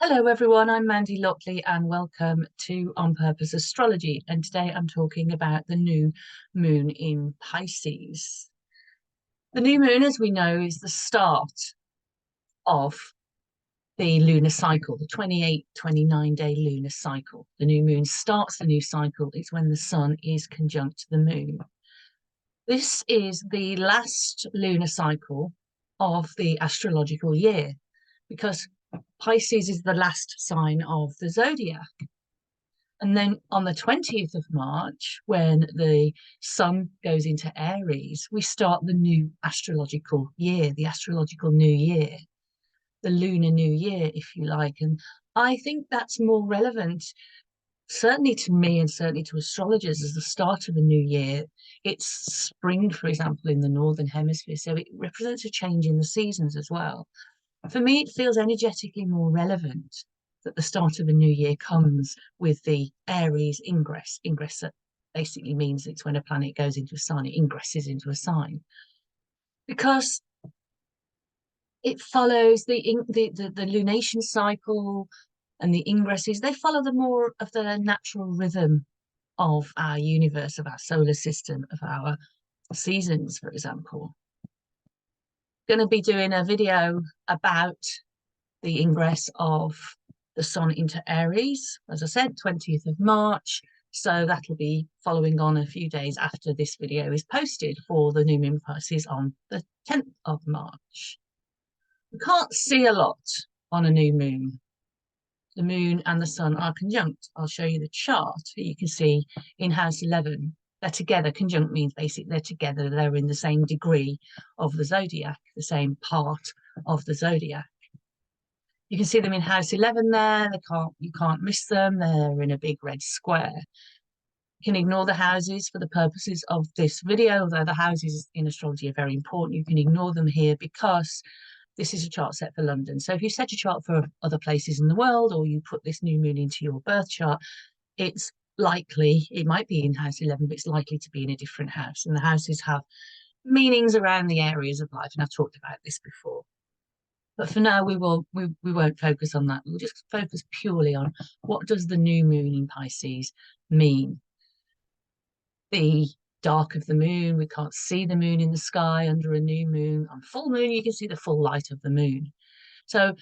Hello everyone, I'm Mandy Lockley and welcome to On Purpose Astrology. And today I'm talking about the new moon in Pisces. The new moon, as we know, is the start of the lunar cycle, the 29-day lunar cycle. The new moon starts the new cycle. It's when the sun is conjunct the moon. This is the last lunar cycle of the astrological year because Pisces is the last sign of the zodiac. And then on the 20th of March, when the sun goes into Aries, we start the new astrological year, the astrological new year, the lunar new year, if you like. And I think that's more relevant, certainly to me and certainly to astrologers, as the start of a new year. It's spring, for example, in the Northern Hemisphere. So it represents a change in the seasons as well. For me, it feels energetically more relevant that the start of a new year comes with the Aries ingress. Ingress basically means it's when a planet goes into a sign, it ingresses into a sign. Because it follows the lunation cycle and the ingresses, they follow the more of the natural rhythm of our universe, of our solar system, of our seasons, for example. Going to be doing a video about the ingress of the sun into Aries, as I said, 20th of March. So that'll be following on a few days after this video is posted for the new moon Pisces on the 10th of March. We can't see a lot on a new moon. The moon and the sun are conjunct. I'll show you the chart. You can see in house 11, they're together. Conjunct means basically they're together. They're in the same degree of the zodiac, the same part of the zodiac. You can see them in house 11 there. You can't miss them. They're in a big red square. You can ignore the houses for the purposes of this video, although the houses in astrology are very important. You can ignore them here because this is a chart set for London. So if you set a chart for other places in the world, or you put this new moon into your birth chart, it's likely, it might be in house 11, but it's likely to be in a different house. And the houses have meanings around the areas of life. And I've talked about this before. But for now, we won't focus on that. We'll just focus purely on what does the new moon in Pisces mean. The dark of the moon, we can't see the moon in the sky under a new moon. On full moon, you can see the full light of the moon. So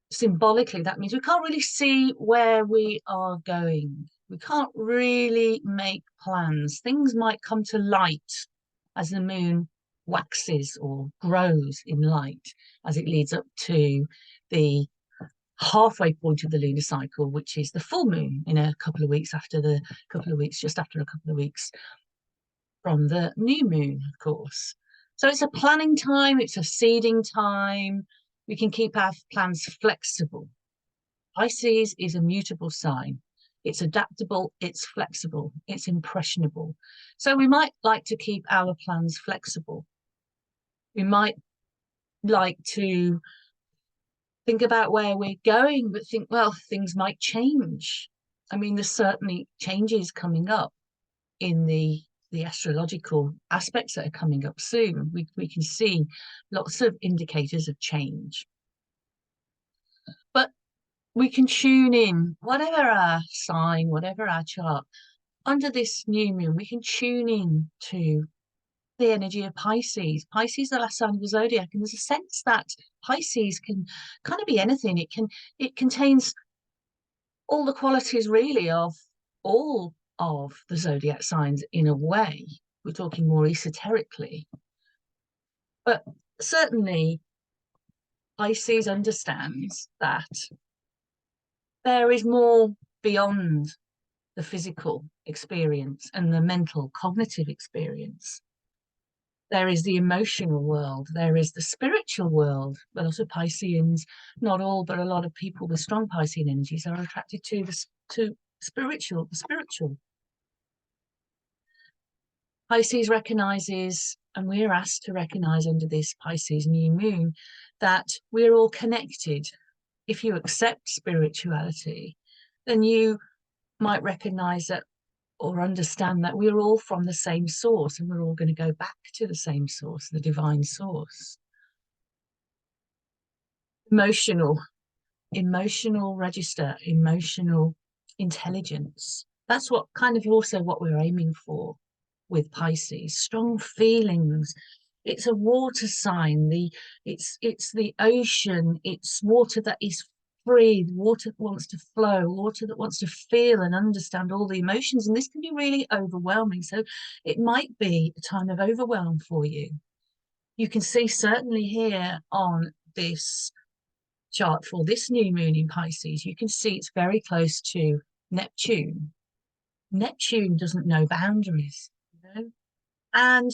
symbolically, that means we can't really see where we are going. We can't really make plans. Things might come to light as the moon waxes or grows in light as it leads up to the halfway point of the lunar cycle, which is the full moon in a couple of weeks after just after a couple of weeks from the new moon, of course. So it's a planning time, it's a seeding time. We can keep our plans flexible. Pisces is a mutable sign. It's adaptable, it's flexible, it's impressionable. So we might like to keep our plans flexible. We might like to think about where we're going, but think, well, things might change. I mean, there's certainly changes coming up in the astrological aspects that are coming up soon. We can see lots of indicators of change. But we can tune in, whatever our sign, whatever our chart, under this new moon, we can tune in to the energy of Pisces. Pisces is the last sign of the zodiac, and there's a sense that Pisces can kind of be anything. It contains all the qualities really of all of the zodiac signs in a way. We're talking more esoterically, but certainly Pisces understands that there is more beyond the physical experience and the mental cognitive experience. There is the emotional world, there is the spiritual world. A lot of Pisceans, not all, but a lot of people with strong Piscean energies are attracted to the spiritual. Pisces recognizes, and we're asked to recognize under this Pisces new moon, that we're all connected. If you accept spirituality, then you might recognize that or understand that we're all from the same source, and we're all going to go back to the same source, the divine source. Emotional. emotional register, emotional intelligence. That's what kind of also what we're aiming for with Pisces. Strong feelings. It's a water sign. It's the ocean. It's water that is free, water that wants to flow, water that wants to feel and understand all the emotions. And this can be really overwhelming. So it might be a time of overwhelm for you. You can see certainly here on this chart for this new moon in Pisces, you can see it's very close to Neptune. Neptune doesn't know boundaries, you know? And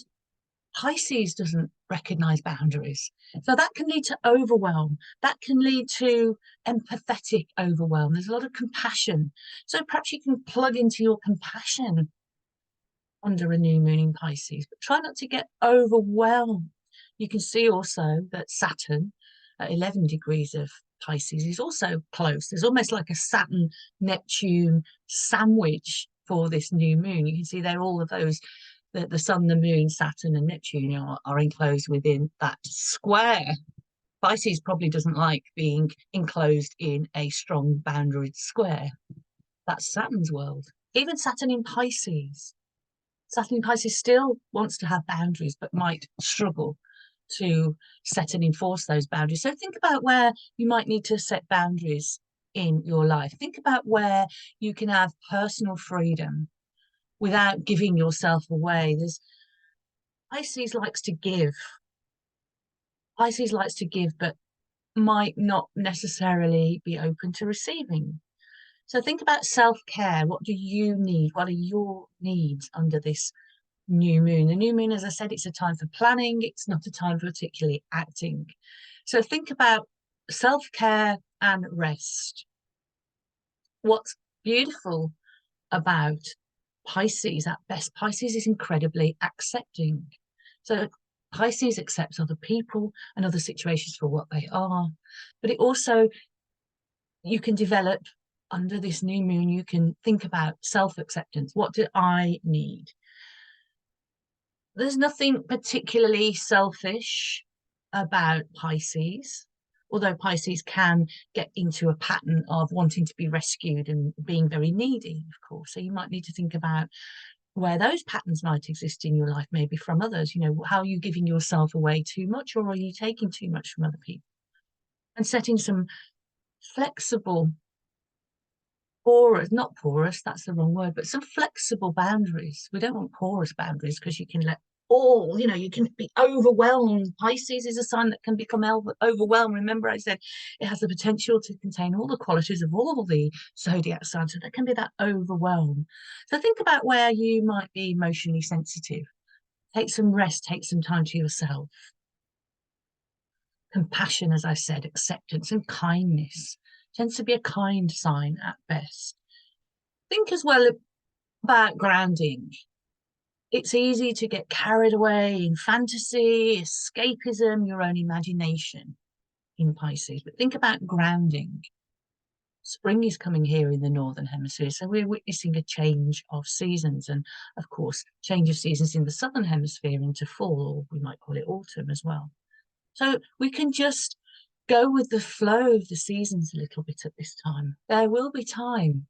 Pisces doesn't recognize boundaries. So that can lead to overwhelm. That can lead to empathetic overwhelm. There's a lot of compassion. So perhaps you can plug into your compassion under a new moon in Pisces, but try not to get overwhelmed. You can see also that Saturn at 11 degrees of Pisces is also close. There's almost like a Saturn Neptune sandwich for this new moon. You can see there all of those, the sun, the moon, Saturn, and Neptune are enclosed within that square. Pisces probably doesn't like being enclosed in a strong boundaried square. That's Saturn's world. Even Saturn in Pisces. Saturn in Pisces still wants to have boundaries, but might struggle to set and enforce those boundaries. So think about where you might need to set boundaries in your life. Think about where you can have personal freedom without giving yourself away. There's Pisces likes to give. Pisces likes to give, but might not necessarily be open to receiving. So think about self-care. What do you need? What are your needs under this new moon? The new moon, as I said, it's a time for planning. It's not a time for particularly acting. So think about self-care and rest. What's beautiful about Pisces at best, Pisces is incredibly accepting. So Pisces accepts other people and other situations for what they are, but it also, you can develop under this new moon, you can think about self-acceptance. What do I need? There's nothing particularly selfish about Pisces, although Pisces can get into a pattern of wanting to be rescued and being very needy, of course. So you might need to think about where those patterns might exist in your life, maybe from others. You know, how are you giving yourself away too much, or are you taking too much from other people? And setting some flexible, porous, not porous, that's the wrong word, but some flexible boundaries. We don't want porous boundaries because you can let all, you know, you can be overwhelmed. Pisces is a sign that can become overwhelmed. Remember, I said it has the potential to contain all the qualities of all the zodiac signs. So there can be that overwhelm. So think about where you might be emotionally sensitive. Take some rest, take some time to yourself. Compassion, as I said, acceptance and kindness tends to be a kind sign at best. Think as well about grounding. It's easy to get carried away in fantasy, escapism, your own imagination in Pisces. But think about grounding. Spring is coming here in the Northern Hemisphere, so we're witnessing a change of seasons, and of course, change of seasons in the Southern Hemisphere into fall, or we might call it autumn as well. So we can just go with the flow of the seasons a little bit at this time. There will be time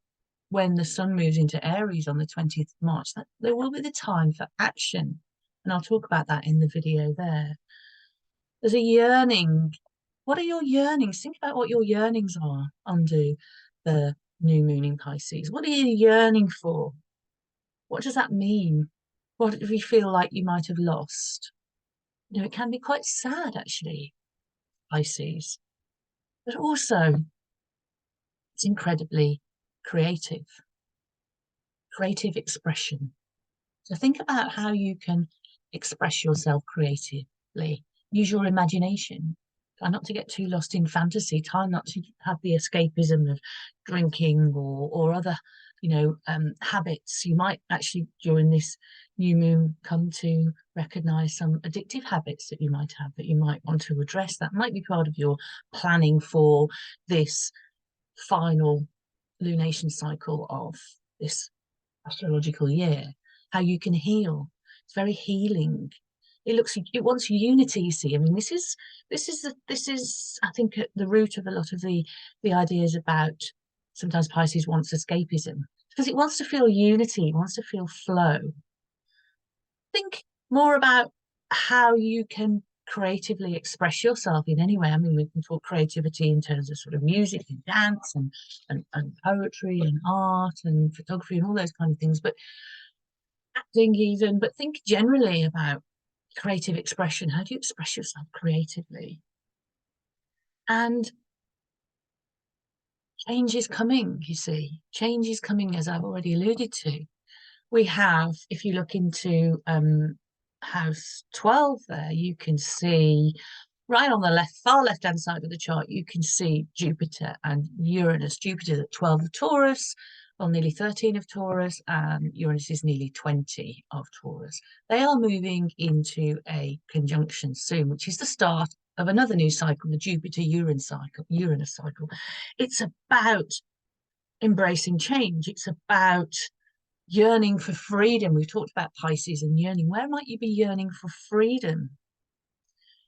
when the sun moves into Aries on the 20th of March, that there will be the time for action. And I'll talk about that in the video there. There's a yearning. What are your yearnings? Think about what your yearnings are under the new moon in Pisces. What are you yearning for? What does that mean? What do you feel like you might have lost? You know, it can be quite sad, actually, Pisces. But also, it's incredibly creative expression. So think about how you can express yourself creatively. Use your imagination. Try not to get too lost in fantasy. Try not to have the escapism of drinking or other, you know, habits. You might actually, during this new moon, come to recognize some addictive habits that you might have that you might want to address. That might be part of your planning for this final lunation cycle of this astrological year. How you can heal. It's very healing it wants unity, you see. I mean, this is I think at the root of a lot of the ideas about sometimes Pisces wants escapism, because it wants to feel unity, it wants to feel flow. Think more about how you can creatively express yourself in any way. I mean, we can talk creativity in terms of sort of music and dance and poetry and art and photography and all those kind of things, but acting even, but think generally about creative expression. How do you express yourself creatively? And change is coming, you see. Change is coming, as I've already alluded to. We have, if you look into house 12 there, you can see right on the far left-hand side of the chart, you can see Jupiter and Uranus. Jupiter at 12 of Taurus, well, nearly 13 of Taurus, and Uranus is nearly 20 of Taurus. They are moving into a conjunction soon, which is the start of another new cycle, the Jupiter-Uranus cycle. It's about embracing change. It's about yearning for freedom. We've talked about Pisces and yearning. Where might you be yearning for freedom?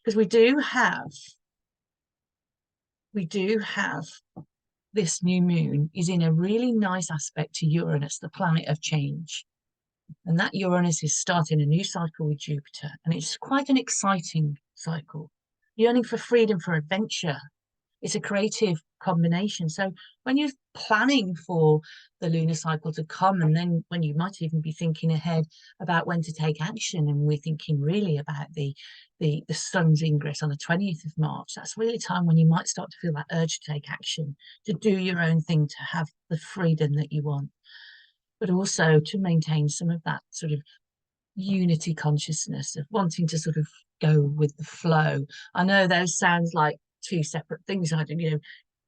Because we do have this new moon is in a really nice aspect to Uranus, the planet of change. And that Uranus is starting a new cycle with Jupiter. And it's quite an exciting cycle. Yearning for freedom, for adventure. It's a creative combination. So when you're planning for the lunar cycle to come, and then when you might even be thinking ahead about when to take action, and we're thinking really about the sun's ingress on the 20th of March, that's really a time when you might start to feel that urge to take action, to do your own thing, to have the freedom that you want, but also to maintain some of that sort of unity consciousness of wanting to sort of go with the flow. I know those sounds like two separate things. I don't,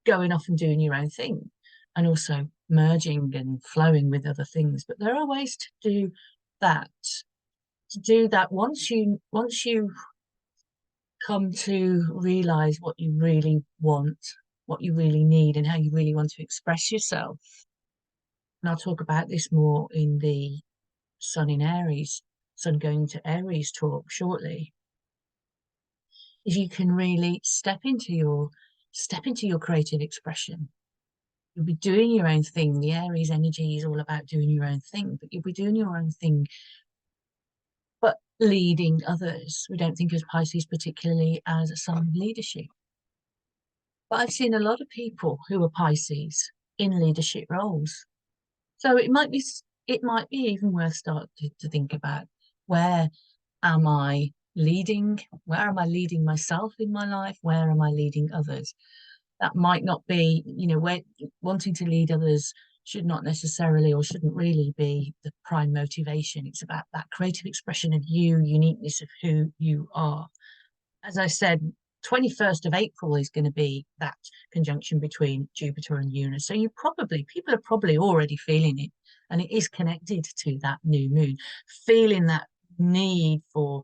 going off and doing your own thing, and also merging and flowing with other things. But there are ways to do that. Once you come to realize what you really want, what you really need, and how you really want to express yourself. And I'll talk about this more in the Sun in Aries, Sun going to Aries talk shortly. Is you can really step into your creative expression. You'll be doing your own thing. The Aries energy is all about doing your own thing, but you'll be doing your own thing, but leading others. We don't think of Pisces particularly as a sign of leadership. But I've seen a lot of people who are Pisces in leadership roles. So it might be even worth starting to think about, where am I leading? Where am I leading myself in my life? Where am I leading others? That might not be, where wanting to lead others should not necessarily or shouldn't really be the prime motivation. It's about that creative expression of you, uniqueness of who you are. As I said, 21st of April is going to be that conjunction between Jupiter and Uranus. So people are probably already feeling it, and it is connected to that new moon, feeling that need for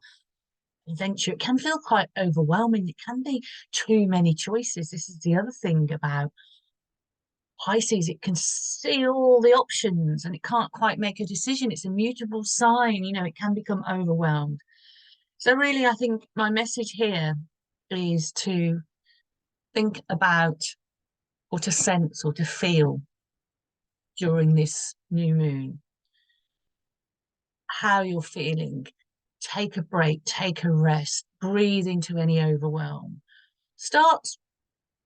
adventure. It can feel quite overwhelming. It can be too many choices. This is the other thing about Pisces. It can see all the options and it can't quite make a decision. It's a mutable sign, it can become overwhelmed. So really, I think my message here is to think about, or to sense, or to feel during this new moon, how you're feeling. Take a break, take a rest, breathe into any overwhelm. Start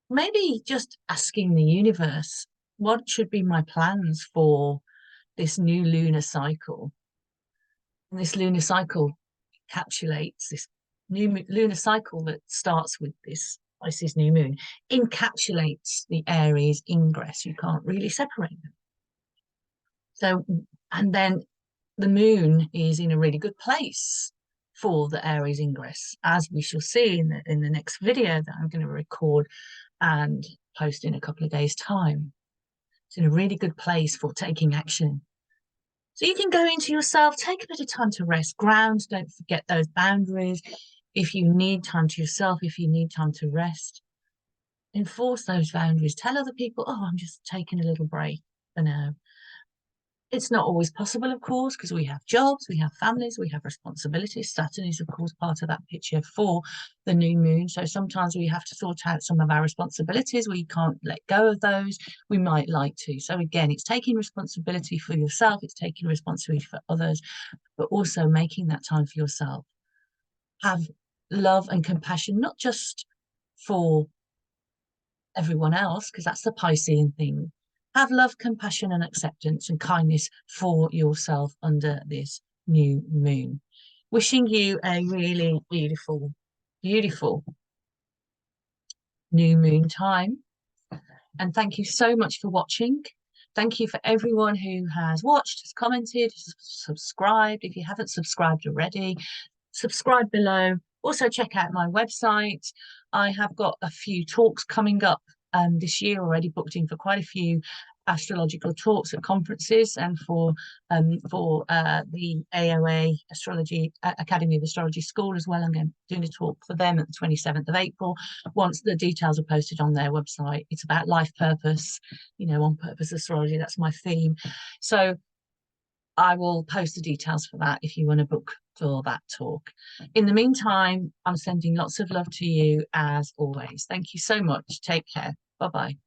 maybe just asking the universe, what should be my plans for this new lunar cycle? And this lunar cycle encapsulates this new lunar cycle that starts with this Pisces new moon, encapsulates the Aries ingress. You can't really separate them. So, and then the moon is in a really good place for the Aries ingress, as we shall see in the next video that I'm going to record and post in a couple of days' time. It's in a really good place for taking action. So you can go into yourself, take a bit of time to rest, ground, don't forget those boundaries. If you need time to yourself, if you need time to rest, enforce those boundaries. Tell other people, oh, I'm just taking a little break for now. It's not always possible, of course, because we have jobs, we have families, we have responsibilities. Saturn is, of course, part of that picture for the new moon. So sometimes we have to sort out some of our responsibilities. We can't let go of those. We might like to. So again, it's taking responsibility for yourself, it's taking responsibility for others, but also making that time for yourself. Have love and compassion, not just for everyone else, because that's the Piscean thing. Have love, compassion, and acceptance and kindness for yourself under this new moon. Wishing you a really beautiful, beautiful new moon time. And thank you so much for watching. Thank you for everyone who has watched, has commented, has subscribed. If you haven't subscribed already, subscribe below. Also check out my website. I have got a few talks coming up this year, already booked in for quite a few astrological talks at conferences, and for the AOA Astrology Academy of Astrology School as well. I'm doing a talk for them at the 27th of April. Once the details are posted on their website, it's about life purpose, you know, on purpose astrology. That's my theme. So I will post the details for that if you want to book for that talk. In the meantime, I'm sending lots of love to you as always. Thank you so much. Take care. Bye-bye.